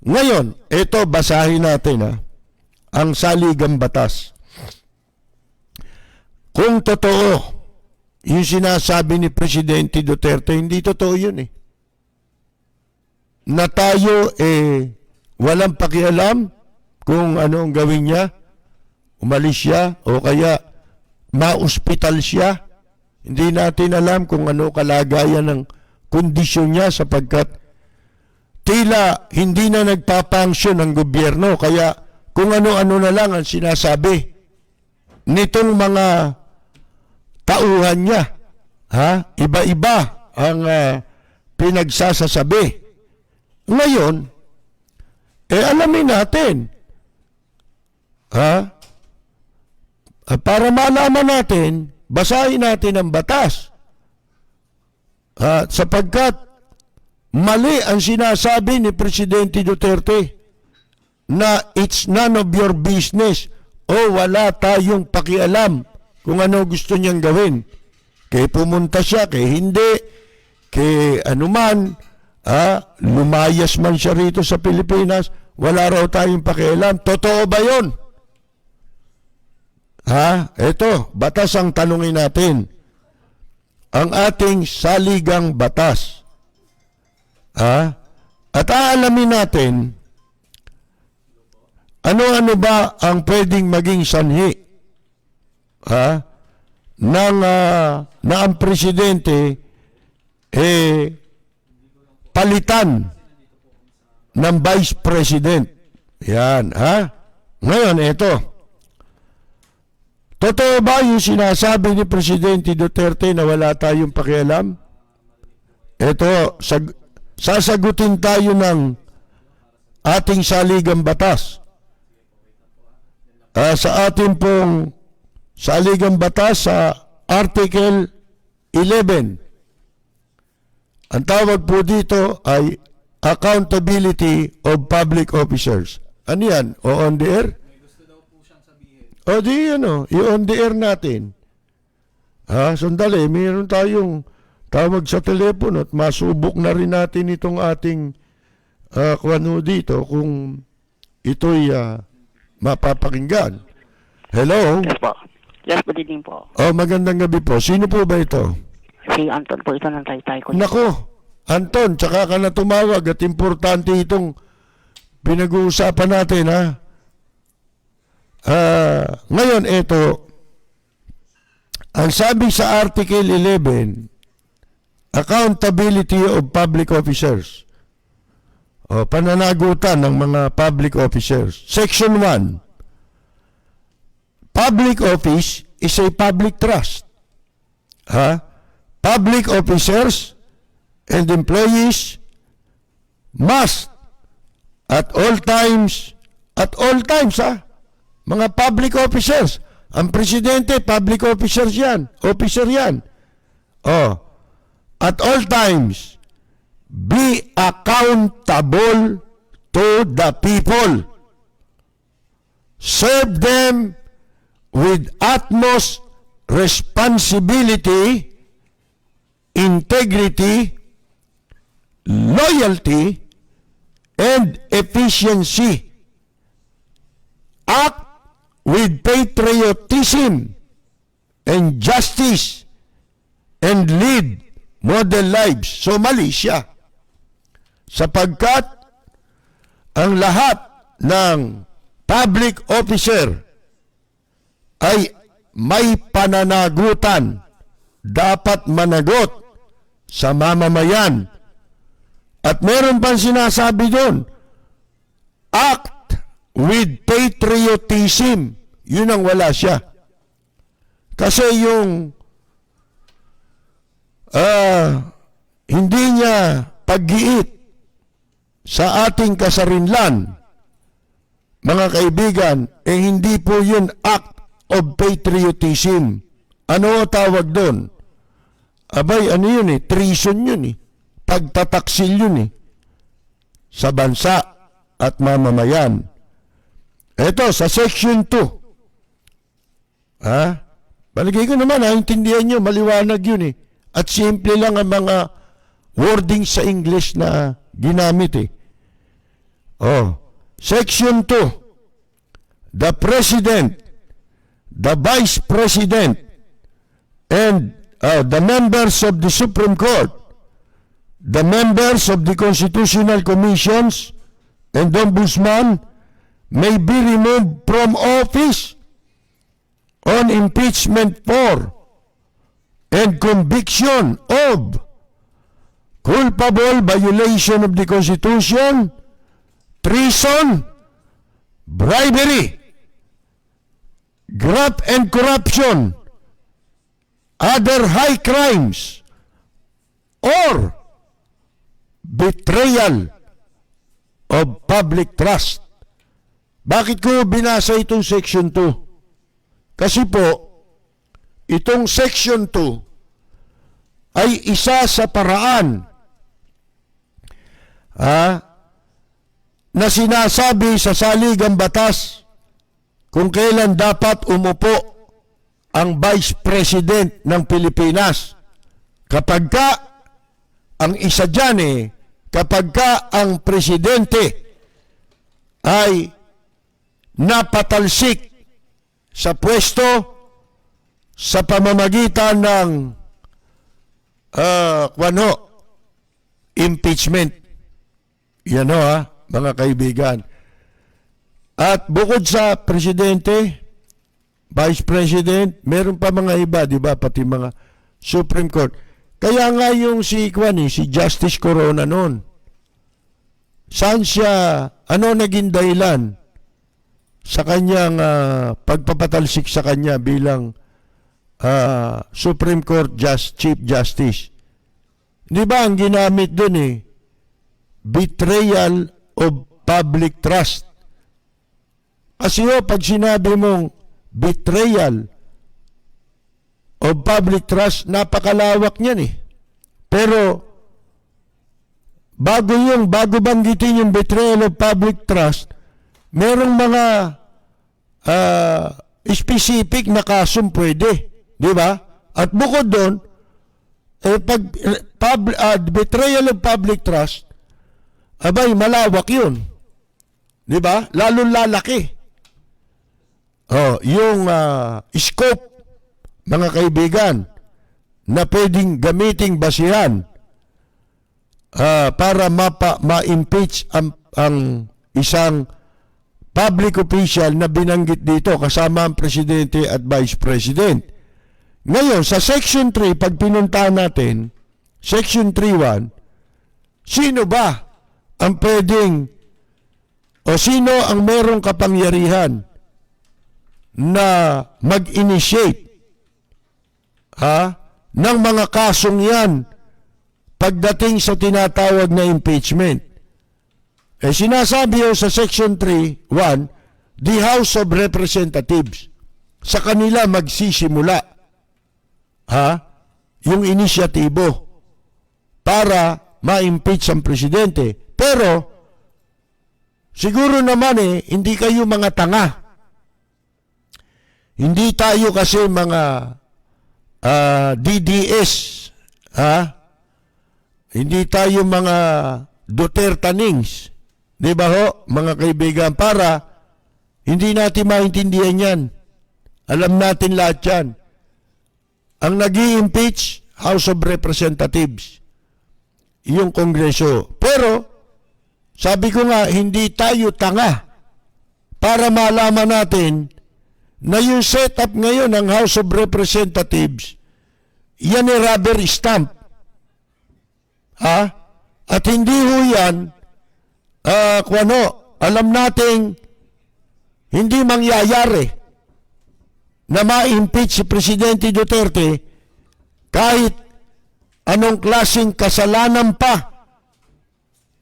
Ngayon, ito basahin natin ang saligang batas. Kung totoo yung sinasabi ni Presidente Duterte, hindi totoo yun na tayo walang pakialam kung ano ang gawin niya, umalis siya o kaya ma-hospital siya. Hindi natin alam kung ano kalagayan ng kondisyon niya sapagkat tila hindi na nagpapangsyon ng gobyerno. Kaya kung ano-ano na lang ang sinasabi nitong mga tauhan niya. Iba-iba ang pinagsasasabi. Ngayon, alamin natin. Para malaman natin, basahin natin ang batas. Sapagkat mali ang sinasabi ni Presidente Duterte na it's none of your business o wala tayong pakialam kung ano gusto niyang gawin. Kaya pumunta siya, kaya hindi, kaya anuman, lumayas man siya rito sa Pilipinas, wala raw tayong pakialam. Totoo ba yun? Ito, batas ang tanungin natin. Ang ating saligang batas. At aalamin natin, ano-ano ba ang pwedeng maging sanhi na ang presidente palitan ng vice president. Yan, Ngayon, ito. Totoo ba yung sinasabi ni Presidente Duterte na wala tayong pakialam? Ito, sasagutin tayo ng ating saligang batas. Sa ating pong saligang batas sa Article 11. Ang tawag po dito ay Accountability of Public Officers. Ano yan? O on the air? O di i-on the air natin. Sandali, mayroon tayong tawag sa telepono at masubok na rin natin itong ating dito kung ito'y mapapakinggan. Hello? Yes po. Yes, good evening po. Magandang gabi po. Sino po ba ito? Si Anton po, ito ng taytay ko. Nako, Anton, tsaka ka na tumawag at importante itong pinag-uusapan natin, ngayon, ito, ang sabi sa Article 11, Accountability of Public Officers. Pananagutan ng mga public officers. Section 1, Public office is a public trust. Public officers and employees must at all times, mga public officers. Ang presidente, public officers yan. Officer yan. At all times, be accountable to the people. Serve them with utmost responsibility, integrity, loyalty, and efficiency. Act with patriotism and justice and lead model lives. So mali siya. Sapagkat ang lahat ng public officer ay may pananagutan, dapat managot sa mamamayan. At meron pang sinasabi doon, act with patriotism. Yun ang wala siya. Kasi yung hindi niya pag-giit sa ating kasarinlan, mga kaibigan, hindi po yun act of patriotism. Ano tawag doon? Abay, ano yun treason yun pagtataksil yun sa bansa at mamamayan. Ito, sa section 2. Palagay ko naman, intindihan nyo, maliwanag yun At simple lang ang mga wording sa English na ginamit Section 2, the President, the Vice President, and the members of the Supreme Court, the members of the Constitutional Commissions, and the Ombudsman may be removed from office on impeachment for and conviction of culpable violation of the Constitution, treason, bribery, graft and corruption, other high crimes, or betrayal of public trust. Bakit ko binasa itong Section 2? Kasi po, itong Section 2 ay isa sa paraan na sinasabi sa saligang batas kung kailan dapat umupo ang Vice President ng Pilipinas. Kapag ka, ang isa dyan kapag ka ang Presidente ay napatalsik sa pwesto sa pamamagitan ng impeachment. Yan mga kaibigan. At bukod sa Presidente, Vice President, meron pa mga iba, di ba? Pati mga Supreme Court. Kaya nga yung si Justice Corona noon, saan siya, ano naging dahilan sa kanyang pagpapatalsik sa kanya bilang Supreme Court Chief Justice? Di ba ang ginamit doon betrayal of public trust. Kasi pag sinabi mong betrayal of public trust, napakalawak niyan Pero bago banggitin yung betrayal of public trust, merong mga specific na kasong pwede, di ba? At bukod doon, betrayal of public trust, abay malawak yun, di ba? Lalong lalaki. Yung scope, mga kaibigan, na pwedeng gamiting basihan para ma-impeach ang isang public official na binanggit dito kasama ang Presidente at Vice President. Ngayon, sa Section 3, pag pinuntahan natin, Section 3.1, sino ba ang pwedeng o sino ang merong kapangyarihan na mag-initiate ng mga kasong yan pagdating sa tinatawag na impeachment? Sinasabi sa Section 3.1, the House of Representatives. Sa kanila magsisimula yung inisyatibo para ma-impeach ang Presidente. Pero siguro naman hindi kayo mga tanga. Hindi tayo kasi mga DDS, hindi tayo mga Dutertanings, di ba mga kaibigan, para hindi natin maintindihan yan. Alam natin lahat yan. Ang nag-i-impeach, House of Representatives, yung Kongreso. Pero, sabi ko nga, hindi tayo tanga para malaman natin na yung setup ngayon ng House of Representatives, yan rubber stamp. At hindi ho yan, alam nating hindi mangyayari na ma-impeach si Presidente Duterte kahit anong klaseng kasalanan pa,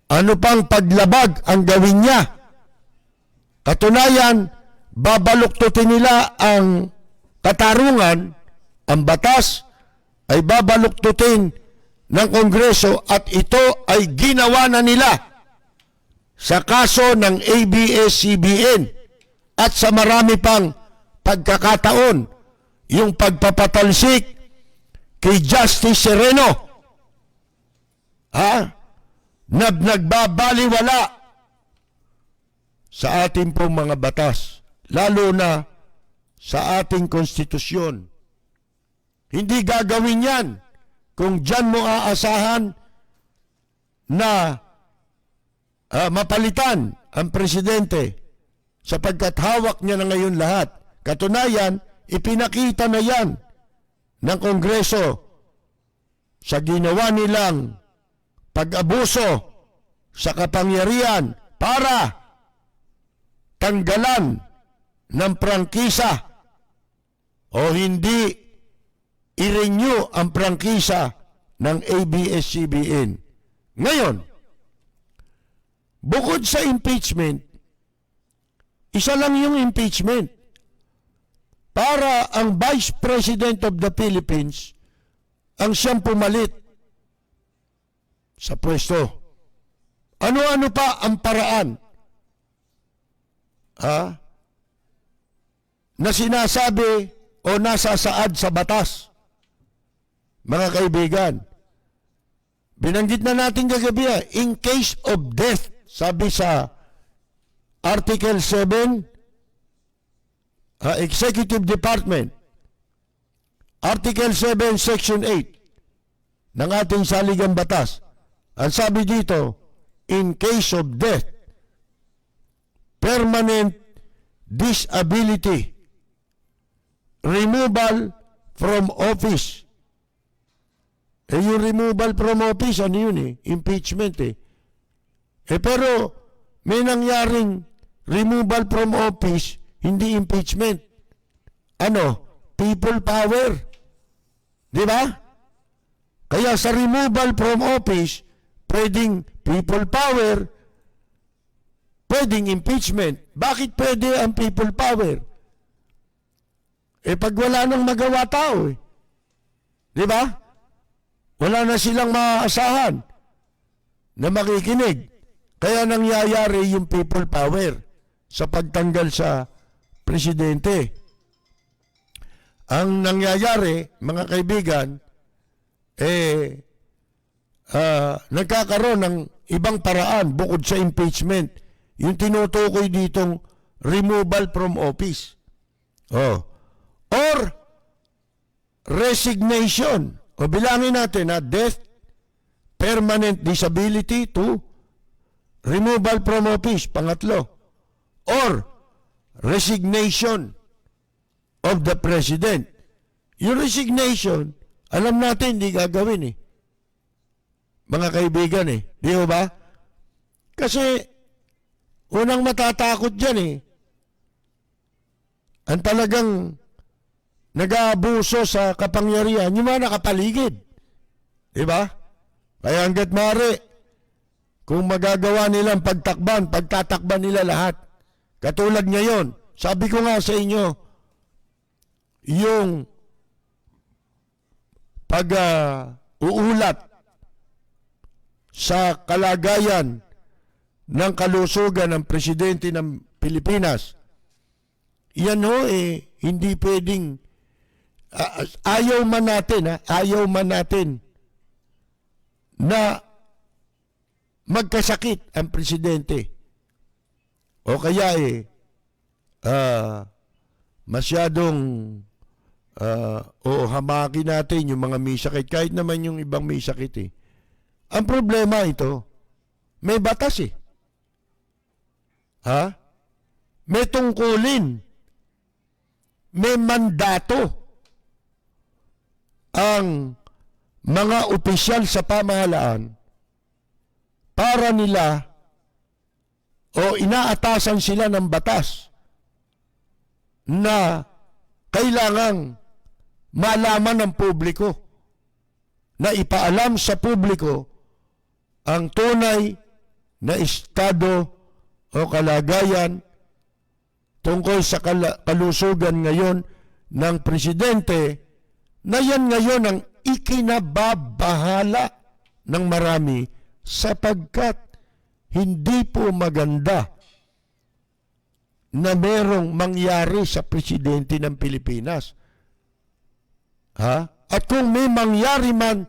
ano pang paglabag ang gawin niya. Katunayan, babaluktutin nila ang katarungan, ang batas ay babaluktutin ng Kongreso at ito ay ginawa na nila sa kaso ng ABS-CBN at sa marami pang pagkakataon, yung pagpapatalsik kay Justice Sereno na nagbabaliwala sa ating pong mga batas, lalo na sa ating konstitusyon. Hindi gagawin yan kung dyan mo aasahan na mapalitan ang presidente sapagkat hawak niya na ngayon lahat. Katunayan, ipinakita na yan ng Kongreso sa ginawa nilang pag-abuso sa kapangyarihan para tanggalan ng prangkisa o hindi i-renew ang prangkisa ng ABS-CBN. Ngayon, bukod sa impeachment, isa lang yung impeachment para ang Vice President of the Philippines ang siyang pumalit sa pwesto. Ano-ano pa ang paraan na sinasabi o nasasaad sa batas? Mga kaibigan, binanggit na natin kagabi, in case of death, sabi sa Article 7, Executive Department, Article 7, Section 8 ng ating saligang batas. Ang sabi dito, in case of death, permanent disability, removal from office. Yung removal from office, ano yun impeachment pero may nangyaring removal from office, hindi impeachment. Ano? People power. Di ba? Kaya sa removal from office, pwedeng people power, pwedeng impeachment. Bakit pwede ang people power? Pag wala nang magawa tao Di ba? Wala na silang maaasahan na makikinig. Kaya nangyayari yung people power sa pagtanggal sa presidente. Ang nangyayari, mga kaibigan, nagkakaroon ng ibang paraan bukod sa impeachment. Yung tinutukoy ditong removal from office. Or resignation. O bilangin natin death, permanent disability, 2, removal from office, pangatlo. Or resignation of the president. Yung resignation, alam natin hindi gagawin mga kaibigan Di ba? Kasi unang matatakot dyan ang talagang nag-aabuso sa kapangyarihan, yung mga nakapaligid. Di ba? Kaya hanggat maaari, kung magagawa nilang pagtatakban nila lahat. Katulad ngayon, sabi ko nga sa inyo, yung pag-uulat sa kalagayan ng kalusugan ng presidente ng Pilipinas, yan hindi pwedeng ayaw man natin na magkasakit ang presidente o kaya masyadong hamakin natin yung mga may sakit kahit naman yung ibang may sakit Ang problema ito, may batas may tungkulin, may mandato ang mga opisyal sa pamahalaan para nila o inaatasan sila ng batas na kailangang malaman ng publiko, na ipaalam sa publiko ang tunay na estado o kalagayan tungkol sa kalusugan ngayon ng presidente, na yan ngayon ang ikinababahala ng marami sapagkat hindi po maganda na merong mangyari sa presidente ng Pilipinas. At kung may mangyari man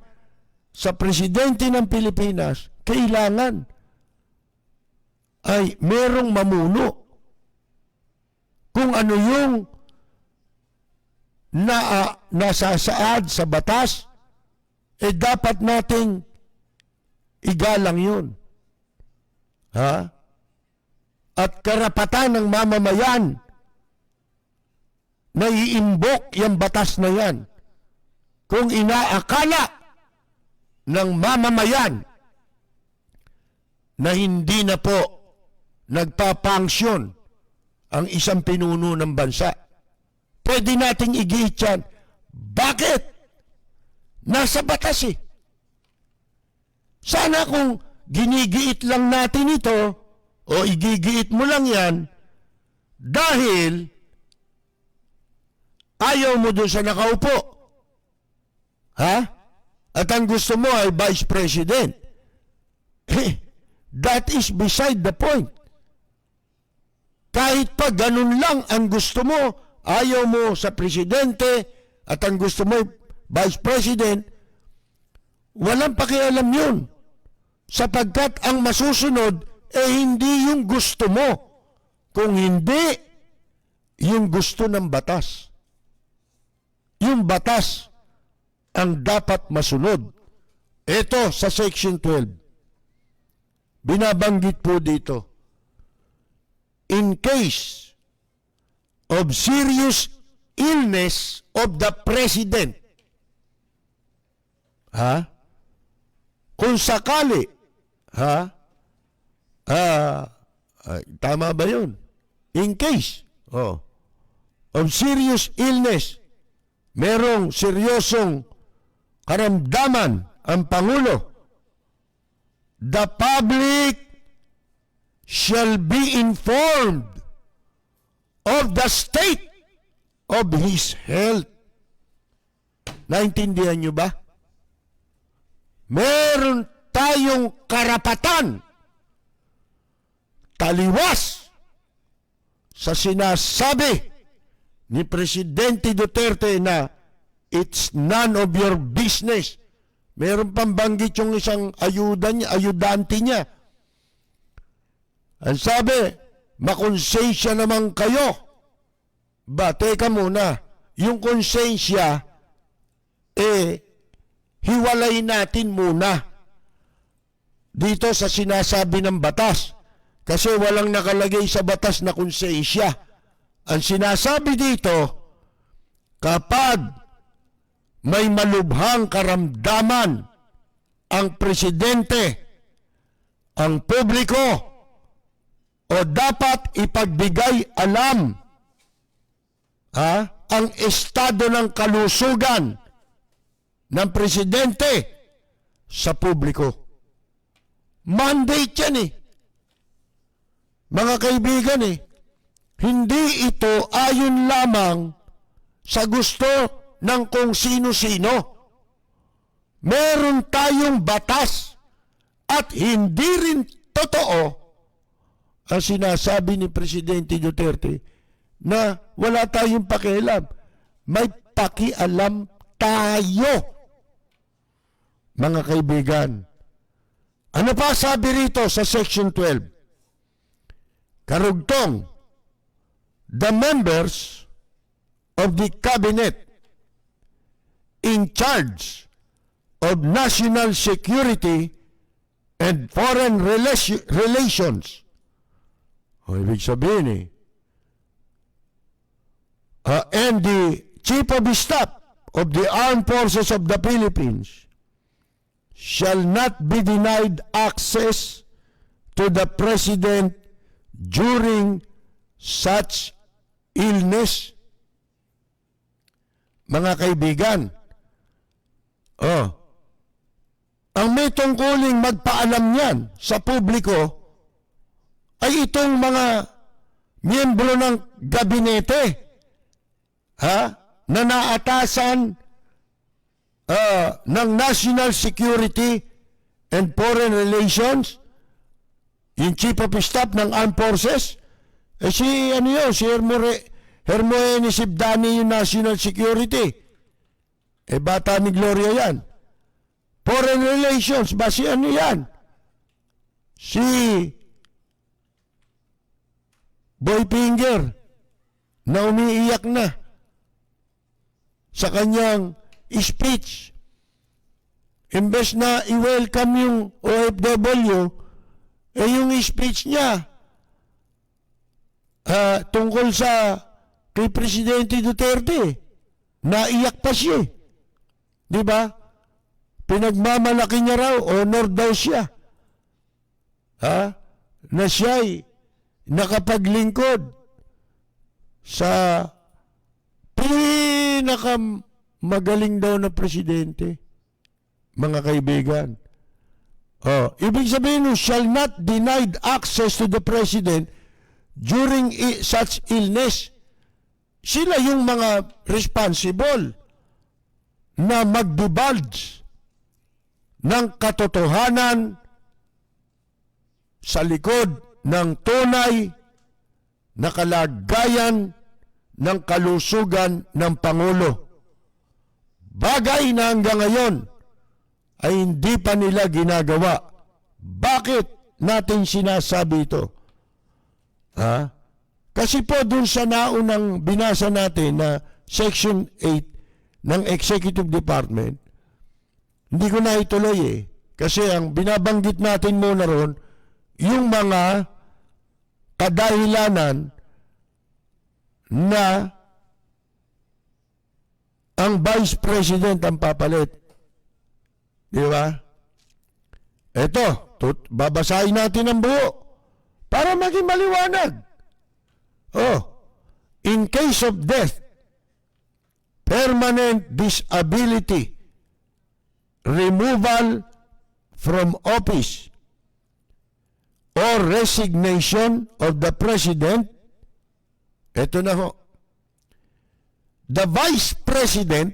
sa presidente ng Pilipinas, kailangan ay merong mamuno. Kung ano yung nasasaad sa batas, dapat nating igalang yun. Ha? At karapatan ng mamamayan na iimbok yung batas na yan. Kung inaakala ng mamamayan na hindi na po nagpapangsyon ang isang pinuno ng bansa, pwede nating igiit yan. Bakit? Nasa batas eh. Sana kung ginigiit lang natin ito, o igigiit mo lang yan, dahil ayaw mo doon sa nakaupo. Ha? At ang gusto mo ay Vice President. That is beside the point. Kahit pa ganun lang ang gusto mo, ayaw mo sa Presidente, at ang gusto mo ay Vice President, walang pakialam yun. Sapagkat ang masusunod hindi yung gusto mo, kung hindi yung gusto ng batas. Yung batas ang dapat masunod. Ito sa Section 12. Binabanggit po dito, in case of serious illness of the President. Ha? Kung sakali, ha? Tama ba yun? In case of serious illness, merong seryosong karamdaman ang Pangulo, the public shall be informed of the state of his health. Naintindihan nyo ba? Meron tayong karapatan taliwas sa sinasabi ni Presidente Duterte na it's none of your business. Meron pang banggit yung isang ayudante niya. Ang sabi, makonsensya naman kayo. Ba, teka muna, yung konsensya, hiwalay natin muna dito sa sinasabi ng batas. Kasi walang nakalagay sa batas na konsensya. Ang sinasabi dito, kapag may malubhang karamdaman ang Presidente, ang publiko, o dapat ipagbigay alam ang estado ng kalusugan ng Presidente sa publiko. Mandate yan eh. Mga kaibigan hindi ito ayon lamang sa gusto ng kung sino-sino. Meron tayong batas at hindi rin totoo ang sinasabi ni Presidente Duterte na wala tayong pakialam. May pakialam tayo. Mga kaibigan, ano pa sabi rito sa Section 12? Karugtong, the members of the cabinet in charge of national security and foreign relations. Ibig sabihin and the Chief of Staff of the Armed Forces of the Philippines shall not be denied access to the President during such illness. Mga kaibigan, ang may tungkuling magpaalam niyan sa publiko ay itong mga miyembro ng gabinete na naatasan ng National Security and Foreign Relations, yung Chief of Staff ng Armed Forces, si Hermoene Sibdani yung National Security. Bata ni Gloria yan. Foreign Relations, ba si ano yan? Si boy finger na umiiyak na sa kanyang speech. Imbes na i-welcome yung OFW, yung speech niya tungkol sa kay Presidente Duterte, naiyak pa siya. Di ba? Pinagmamalaki niya raw, honor daw siya. Na siya'y nakapaglingkod sa pinakamagaling daw na presidente. Mga kaibigan. Ibig sabihin, shall not denied access to the president during such illness. Sila yung mga responsible na mag-divulge ng katotohanan sa likod ng tunay na kalagayan ng kalusugan ng Pangulo. Bagay na hanggang ngayon ay hindi pa nila ginagawa. Bakit natin sinasabi ito? Kasi po dun sa naunang binasa natin na Section 8 ng Executive Department, hindi ko na ituloy Kasi ang binabanggit natin muna ron, yung mga kadahilanan na ang Vice President ang papalit. Di ba? Ito, babasahin natin ang buo para maging maliwanag. In case of death, permanent disability, removal from office, or resignation of the President, ito na ho, the Vice President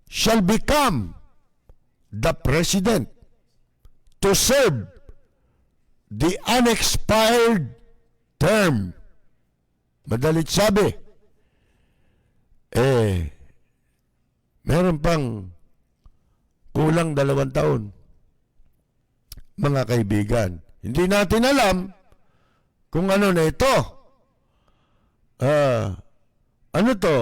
shall become the President to serve the unexpired term. Madalit sabi, meron pang kulang 2 taon. Mga kaibigan, hindi natin alam kung ano na ito. Ano to?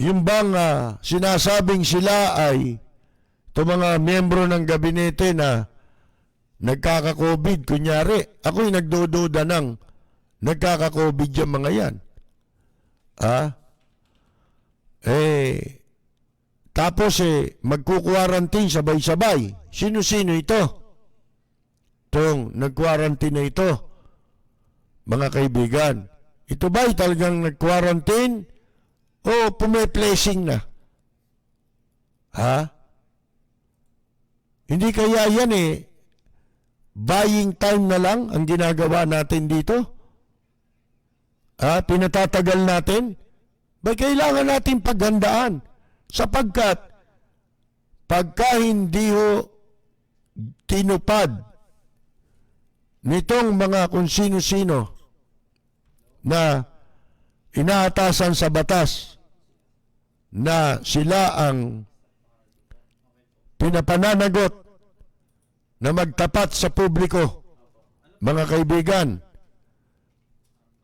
Yung bang sinasabing sila ay ito mga miyembro ng gabinete na nagkaka-COVID, kunyari. Ako'y nagdududa ng nagkaka-COVID yung mga yan. Tapos magku-quarantine sabay-sabay. Sino-sino ito? Itong nag-quarantine na ito. Mga kaibigan, ito ba'y talagang nag-quarantine o pume-placing na? Hindi kaya yan buying time na lang ang ginagawa natin dito? Pinatatagal natin? Ba kailangan natin paghandaan? Sapagkat pagka hindi ho tinupad nitong mga kung sino-sino na inaatasan sa batas na sila ang pinapananagot na magtapat sa publiko, mga kaibigan,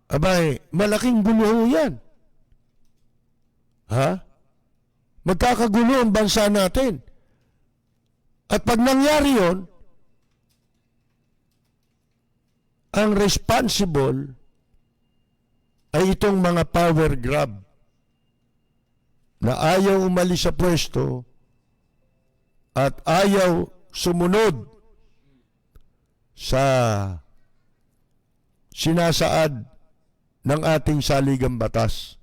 abay, malaking gulo yan. Magkakagulo ang bansa natin. At pag nangyari yon, ang responsible ay itong mga power grab na ayaw umalis sa pwesto at ayaw sumunod sa sinasaad ng ating saligang batas.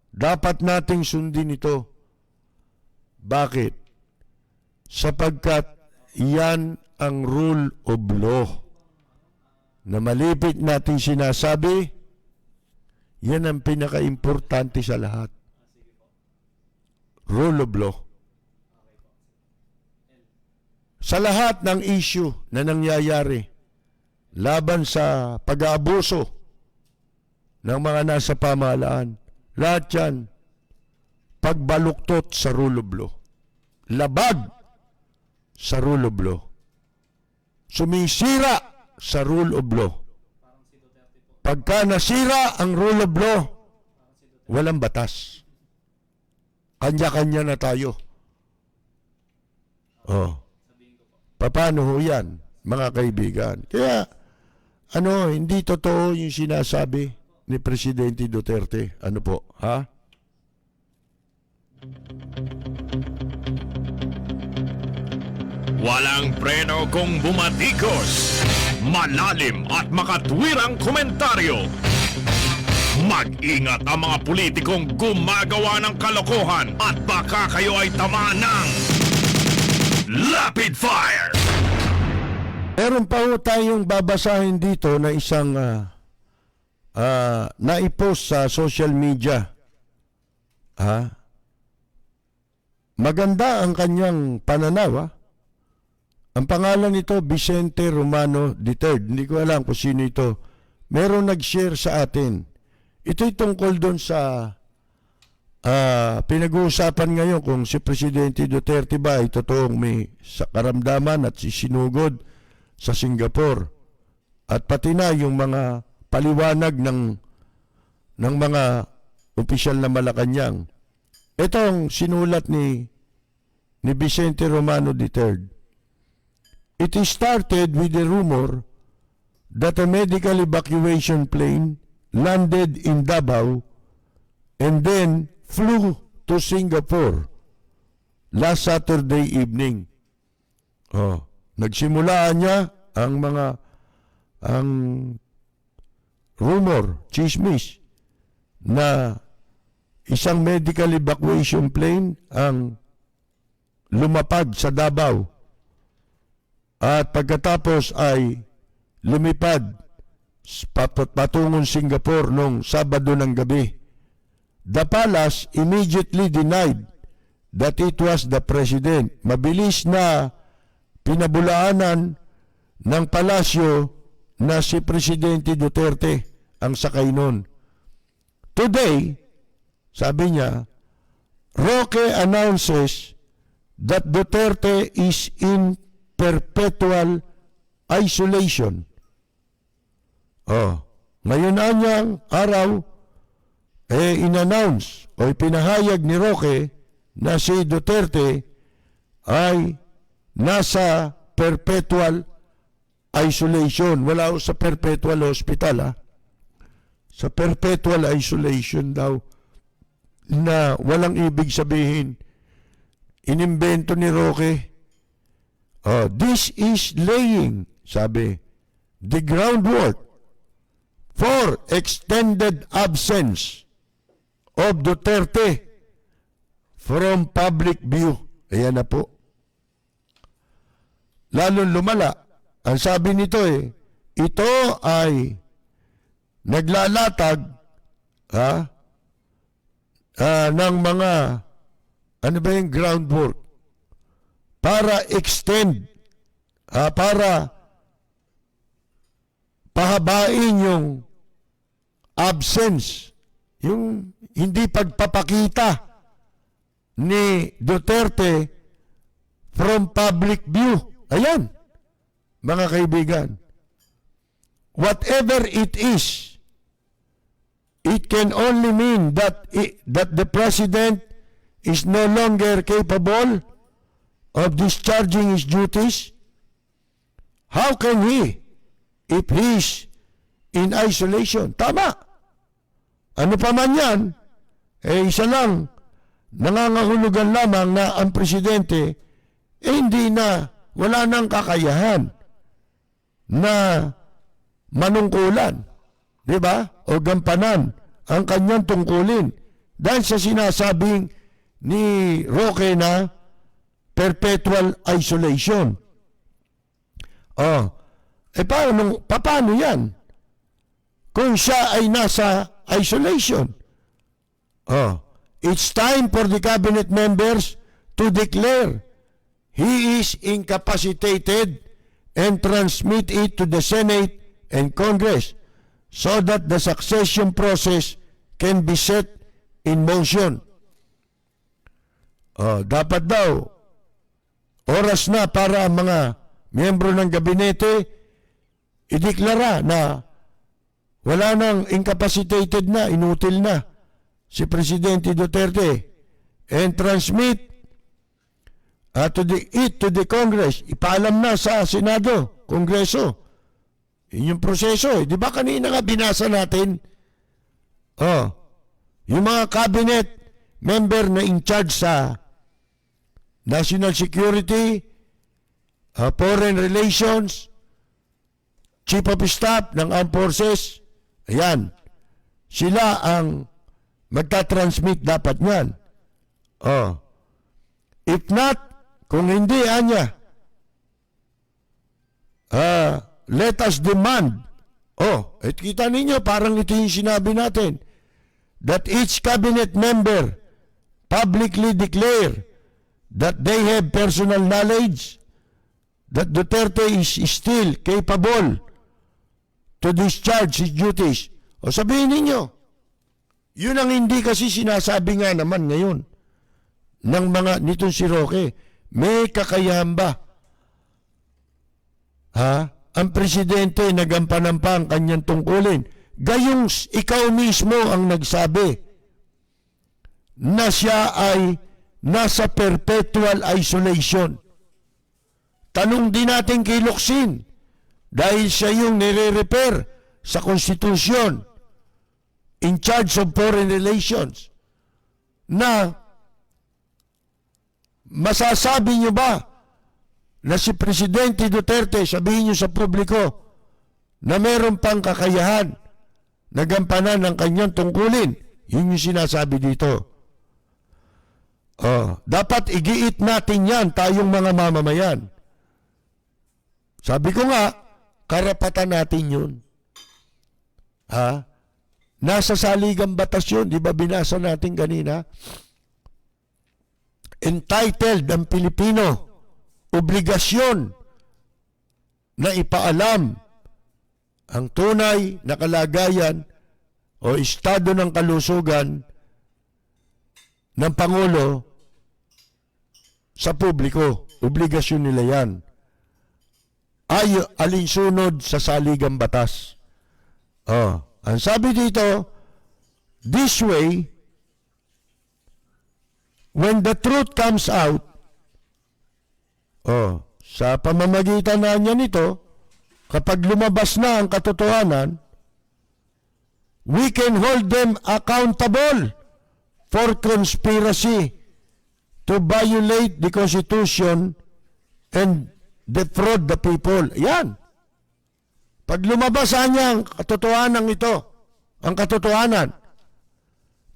Dapat nating sundin ito. Bakit? Sapagkat yan ang rule of law na malipit natin sinasabi, yan ang pinaka-importante sa lahat. Rule of law. Sa lahat ng issue na nangyayari laban sa pag-aabuso ng mga nasa pamahalaan, lahat yan pagbaluktot sa rule of law. Labag sa rule of law. Sumisira sa rule of law. Pagka nasira ang rule of law, walang batas. Kanya-kanya na tayo. Oh. Paano ho yan, mga kaibigan? Kaya, hindi totoo yung sinasabi ni Presidente Duterte. Ano po, ha? Walang preno kung bumatikos. Malalim at makatwirang komentaryo. Mag-ingat ang mga politikong gumagawa ng kalokohan at baka kayo ay tamaan ng Rapid Fire! Meron pa ho tayong babasahin dito na isang naipost sa social media. Maganda ang kanyang pananaw. Ang pangalan nito, Vicente Romano III. Hindi ko alam kung sino ito. Meron nag-share sa atin. Ito'y tungkol doon sa pinag-uusapan ngayon kung si Presidente Duterte ba ay totoong may karamdaman at sinugod sa Singapore. At pati na yung mga paliwanag ng mga opisyal na Malacanang. Itong sinulat ni Vicente Romano III. It started with a rumor that a medical evacuation plane landed in Davao and then flew to Singapore last Saturday evening. Nagsimula niya ang rumor, chismis, na isang medical evacuation plane ang lumapag sa Davao at pagkatapos ay lumipad patungong Singapore noong Sabado ng gabi. The palace immediately denied that it was the president. Mabilis na pinabulaanan ng palasyo na si Presidente Duterte ang sakay nun. Today, sabi niya, Roque announces that Duterte is in perpetual isolation. Ngayon anyang araw, in-announce o ipinahayag ni Roque na si Duterte ay nasa perpetual isolation. Wala ho sa perpetual hospital, Sa perpetual isolation daw, na walang ibig sabihin. Inimbento ni Roque. This is laying, sabi, the groundwork for extended absence of Duterte from public view. Ayan na po. Lalong lumala. Ang sabi nito ito ay naglalatag ng mga yung groundwork para extend, para pahabain yung absence, yung hindi pagpapakita ni Duterte from public view. Ayan, mga kaibigan. Whatever it is, it can only mean that the president is no longer capable of discharging his duties. How can he if he's in isolation? Tama. Ano pa man yan, isa lang, nangangahulugan lamang na ang presidente hindi na, wala nang kakayahan na manungkulan, di ba? O gampanan ang kanyang tungkulin dahil sa sinasabing ni Roque na perpetual isolation. Paano yan? Kung siya ay nasa isolation. It's time for the cabinet members to declare he is incapacitated and transmit it to the Senate and Congress so that the succession process can be set in motion. Dapat daw, oras na para ang mga miyembro ng gabinete ideklara na Wala nang incapacitated na, inutil na si Presidente Duterte, and transmit to the Congress. Ipaalam na sa Senado, Kongreso. Yun yung proseso. Di ba kanina nga binasa natin? Yung mga cabinet member na in charge sa national security, foreign relations, chief of staff ng armed forces, ayan, sila ang magta-transmit dapat niyan. If not, kung hindi, let us demand. At kita ninyo, parang ito yung sinabi natin, that each cabinet member publicly declare that they have personal knowledge that Duterte is still capable to discharge his duties. Sabihin ninyo, yun ang hindi kasi sinasabi nga naman ngayon ng mga nitong si Roque. May kakayahan ba? Ang presidente nagampanan pa ang kanyang tungkulin. Gayong ikaw mismo ang nagsabi na siya ay nasa perpetual isolation. Tanong din natin kay Locsin, dahil siya yung nire-repair sa konstitusyon, in charge of foreign relations, na masasabi niyo ba na si Presidente Duterte, sabihin niyo sa publiko, na meron pang kakayahan na gampanan ng kanyang tungkulin? Yun yung sinasabi dito. Dapat igiit natin yan, tayong mga mamamayan. Sabi ko nga, karapatan natin yun. Nasa saligang batas yun, di ba binasa natin kanina? Entitled ang Pilipino, obligasyon na ipaalam ang tunay na kalagayan o estado ng kalusugan ng Pangulo sa publiko. Obligasyon nila yan. Ay alinsunod sa saligang batas. Ang sabi dito, this way, when the truth comes out, sa pamamagitan na niya nito, kapag lumabas na ang katotohanan, we can hold them accountable for conspiracy to violate the Constitution and defraud the people. Yan. Pag lumabas niya ang katotohanan ito, ang katotohanan,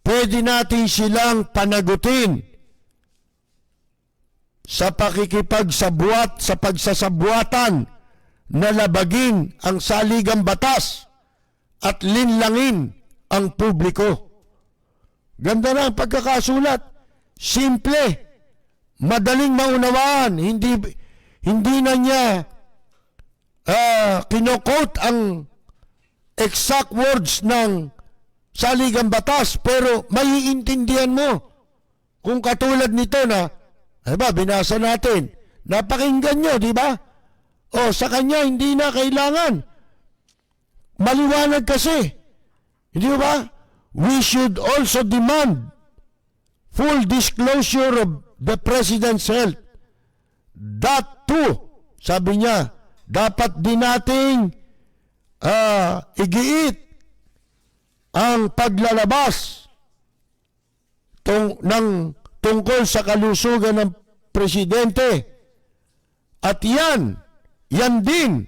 pwede natin silang panagutin sa pakikipagsabuat, sa pagsasabuatan na labagin ang saligang batas at linlangin ang publiko. Ganda na ang pagkakasulat. Simple. Madaling maunawaan. Hindi na niya kinokote ang exact words ng saligang batas, pero maiintindihan mo kung katulad nito na, binasa natin, napakinggan nyo, di ba? Sa kanya hindi na kailangan. Maliwanag kasi. Hindi ba? We should also demand full disclosure of the President's health. That too, sabi niya, dapat din nating igiit ang paglalabas tungkol sa kalusugan ng presidente. At yan din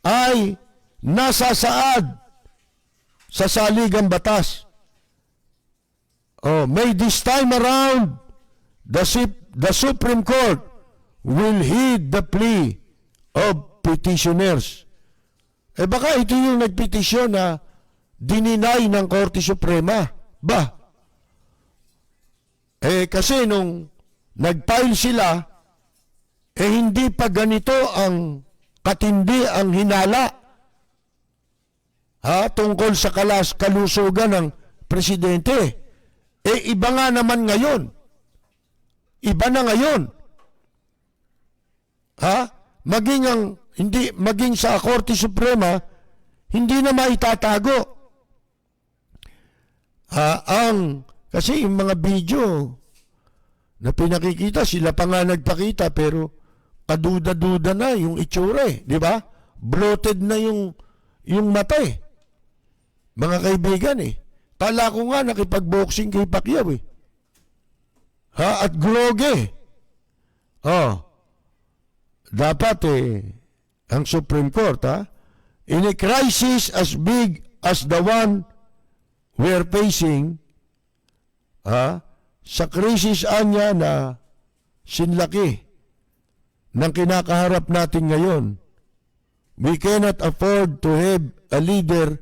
ay nasasaad sa saligang batas. May this time around, the Supreme Court will heed the plea of petitioners. Baka ito yung nagpetisyon na dininay ng Korte Suprema. Kasi nung nag-file sila, hindi pa ganito ang katindi ang hinala tungkol sa kalusugan ng presidente. Iba nga naman ngayon. Iba na ngayon. Maging sa Korte Suprema, hindi na maitatago. Kasi yung mga video na pinakikita, sila pa nga nagpakita, pero kaduda-duda na yung itsura eh, di ba? Bloated na yung mata eh. Mga kaibigan eh. Kala ko nga nakipag-boxing kay Pacquiao eh. At groge. Dapat ang Supreme Court in a crisis as big as the one we're facing, sa krisis anya na sinlaki ng kinakaharap natin ngayon, we cannot afford to have a leader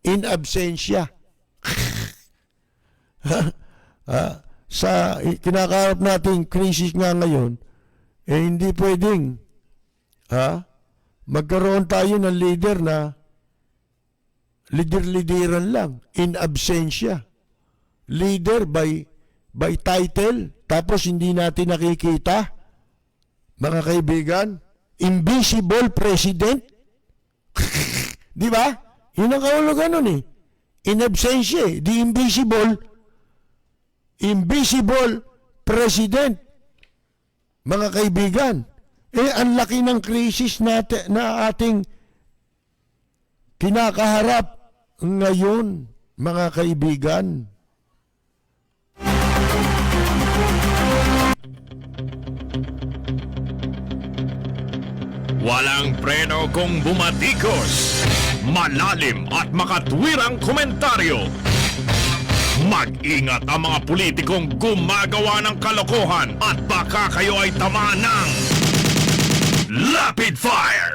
in absentia. Sa kinakaharap natin krisis nga ngayon, hindi pwedeng magkaroon tayo ng leader na lider-lideran lang, in absentia. Leader by title, tapos hindi natin nakikita. Mga kaibigan, invisible president. Di ba? Yun ang kahulugan nun eh. In absentia, the invisible president. Mga kaibigan, ang laki ng krisis na ating kinakaharap ngayon, mga kaibigan. Walang preno kung bumatikos. Malalim at makatwirang komentaryo. Mag-ingat ang mga politikong gumagawa ng kalokohan at baka kayo ay tamaan ng Rapid Fire!